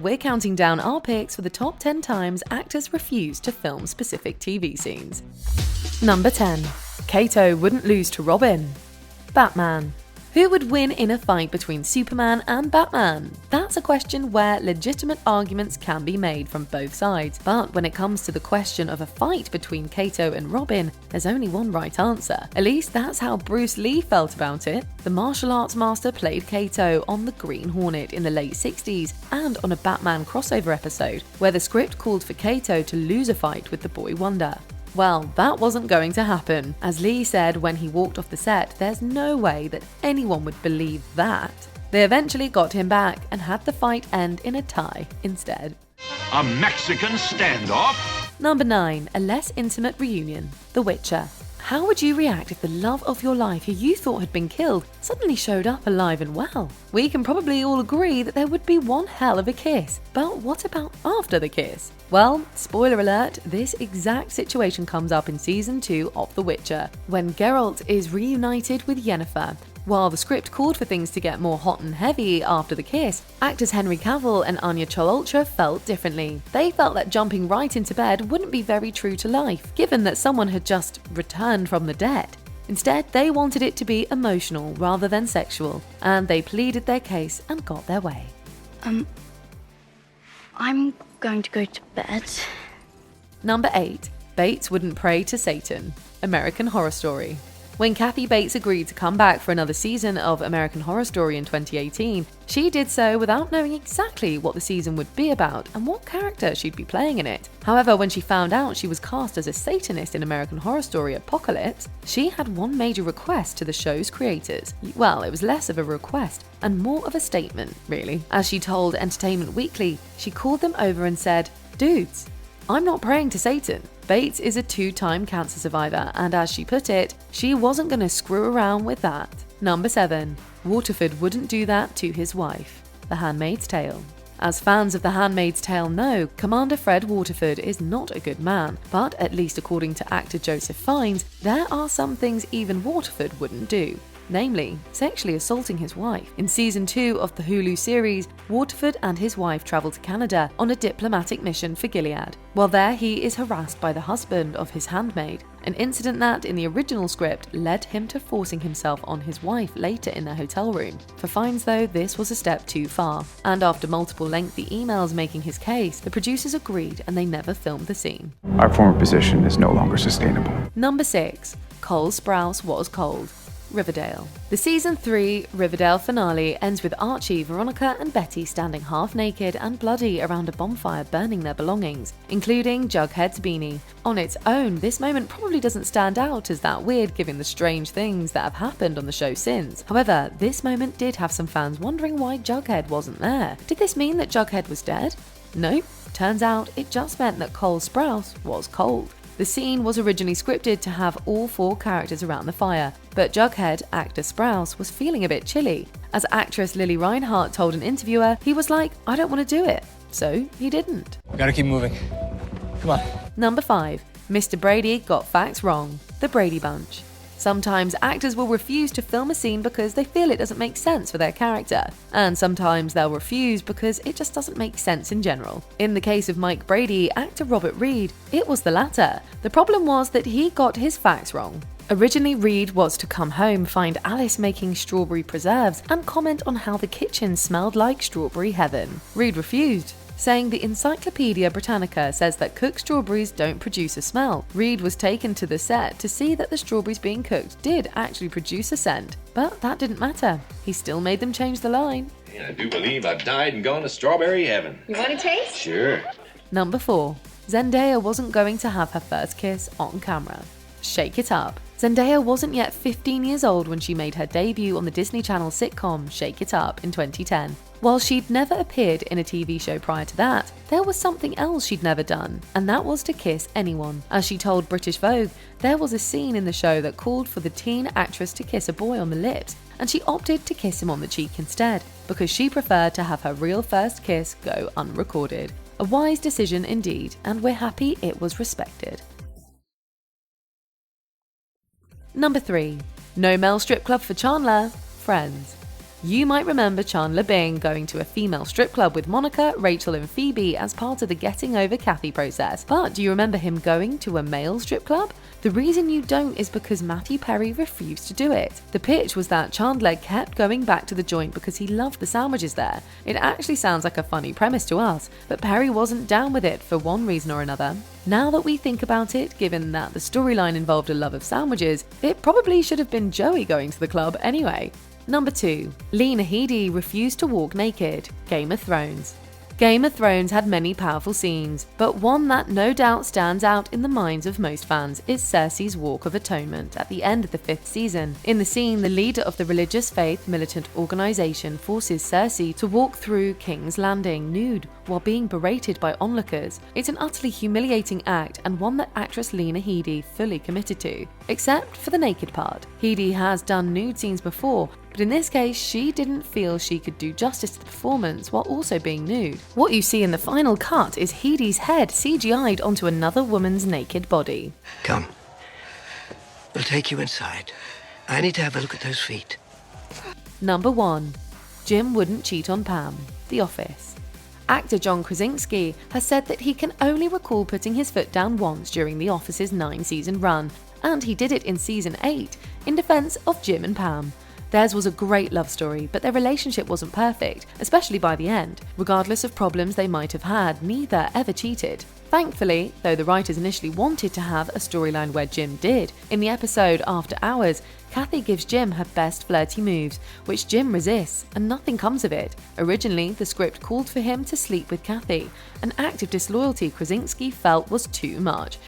We're counting down our picks for the top 10 times actors refused to film specific TV scenes. Number 10. Kato wouldn't lose to Robin. Batman. Who would win in a fight between Superman and Batman? That's a question where legitimate arguments can be made from both sides, but when it comes to the question of a fight between Kato and Robin, there's only one right answer. At least that's how Bruce Lee felt about it. The martial arts master played Kato on The Green Hornet in the late 60s and on a Batman crossover episode, where the script called for Kato to lose a fight with the Boy Wonder. Well, that wasn't going to happen. As Lee said when he walked off the set, there's no way that anyone would believe that. They eventually got him back and had the fight end in a tie instead. A Mexican standoff? Number 9. A less intimate reunion. The Witcher. How would you react if the love of your life, who you thought had been killed, suddenly showed up alive and well? We can probably all agree that there would be one hell of a kiss. But what about after the kiss? Well, spoiler alert, this exact situation comes up in Season 2 of The Witcher, when Geralt is reunited with Yennefer. While the script called for things to get more hot and heavy after the kiss, actors Henry Cavill and Anya Chalotra felt differently. They felt that jumping right into bed wouldn't be very true to life, given that someone had just returned from the dead. Instead, they wanted it to be emotional rather than sexual, and they pleaded their case and got their way. I'm going to go to bed. Number 8. Bates wouldn't pray to Satan. American Horror Story. When Kathy Bates agreed to come back for another season of American Horror Story in 2018, she did so without knowing exactly what the season would be about and what character she'd be playing in it. However, when she found out she was cast as a Satanist in American Horror Story Apocalypse, she had one major request to the show's creators. Well, it was less of a request and more of a statement, really. As she told Entertainment Weekly, she called them over and said, "Dudes, I'm not praying to Satan." Bates is a 2-time cancer survivor, and as she put it, she wasn't going to screw around with that. Number 7. Waterford wouldn't do that to his wife. The Handmaid's Tale. As fans of The Handmaid's Tale know, Commander Fred Waterford is not a good man, but at least according to actor Joseph Fiennes, there are some things even Waterford wouldn't do. Namely, sexually assaulting his wife. In Season 2 of the Hulu series, Waterford and his wife travel to Canada on a diplomatic mission for Gilead. While there, he is harassed by the husband of his handmaid, an incident that, in the original script, led him to forcing himself on his wife later in their hotel room. For Fiennes, though, this was a step too far, and after multiple lengthy emails making his case, the producers agreed and they never filmed the scene. Our former position is no longer sustainable. Number 6. Cole Sprouse was cold. Riverdale. The Season 3 Riverdale finale ends with Archie, Veronica, and Betty standing half naked and bloody around a bonfire burning their belongings, including Jughead's beanie. On its own, this moment probably doesn't stand out as that weird given the strange things that have happened on the show since. However, this moment did have some fans wondering why Jughead wasn't there. Did this mean that Jughead was dead? Nope. Turns out it just meant that Cole Sprouse was cold. The scene was originally scripted to have all 4 characters around the fire, but Jughead, actor Sprouse, was feeling a bit chilly. As actress Lily Reinhart told an interviewer, he was like, "I don't want to do it." So he didn't. Gotta keep moving. Come on. Number 5. Mr. Brady got facts wrong. The Brady Bunch. Sometimes actors will refuse to film a scene because they feel it doesn't make sense for their character, and sometimes they'll refuse because it just doesn't make sense in general. In the case of Mike Brady, actor Robert Reed, it was the latter. The problem was that he got his facts wrong. Originally, Reed was to come home, find Alice making strawberry preserves, and comment on how the kitchen smelled like strawberry heaven. Reed refused, saying the Encyclopedia Britannica says that cooked strawberries don't produce a smell. Reed was taken to the set to see that the strawberries being cooked did actually produce a scent, but that didn't matter. He still made them change the line. And I do believe I've died and gone to strawberry heaven. You want a taste? Sure. Number 4. Zendaya wasn't going to have her first kiss on camera. Shake It Up. Zendaya wasn't yet 15 years old when she made her debut on the Disney Channel sitcom Shake It Up in 2010. While she'd never appeared in a TV show prior to that, there was something else she'd never done, and that was to kiss anyone. As she told British Vogue, there was a scene in the show that called for the teen actress to kiss a boy on the lips, and she opted to kiss him on the cheek instead, because she preferred to have her real first kiss go unrecorded. A wise decision indeed, and we're happy it was respected. Number 3. No male strip club for Chandler, Friends. You might remember Chandler Bing going to a female strip club with Monica, Rachel and Phoebe as part of the getting over Kathy process. But do you remember him going to a male strip club? The reason you don't is because Matthew Perry refused to do it. The pitch was that Chandler kept going back to the joint because he loved the sandwiches there. It actually sounds like a funny premise to us, but Perry wasn't down with it for one reason or another. Now that we think about it, given that the storyline involved a love of sandwiches, it probably should have been Joey going to the club anyway. Number 2. Lena Headey refused to walk naked. Game of Thrones. Game of Thrones had many powerful scenes, but one that no doubt stands out in the minds of most fans is Cersei's Walk of Atonement at the end of the 5th season. In the scene, the leader of the religious faith militant organization forces Cersei to walk through King's Landing nude while being berated by onlookers. It's an utterly humiliating act and one that actress Lena Headey fully committed to, except for the naked part. Headey has done nude scenes before, but in this case, she didn't feel she could do justice to the performance while also being nude. What you see in the final cut is Headey's head CGI'd onto another woman's naked body. Come. We'll take you inside. I need to have a look at those feet. Number 1. Jim wouldn't cheat on Pam. The Office. Actor John Krasinski has said that he can only recall putting his foot down once during The Office's 9-season run, and he did it in season 8 in defense of Jim and Pam. Theirs was a great love story, but their relationship wasn't perfect, especially by the end. Regardless of problems they might have had, neither ever cheated. Thankfully, though the writers initially wanted to have a storyline where Jim did, in the episode After Hours, Kathy gives Jim her best flirty moves, which Jim resists, and nothing comes of it. Originally, the script called for him to sleep with Kathy, an act of disloyalty Krasinski felt was too much,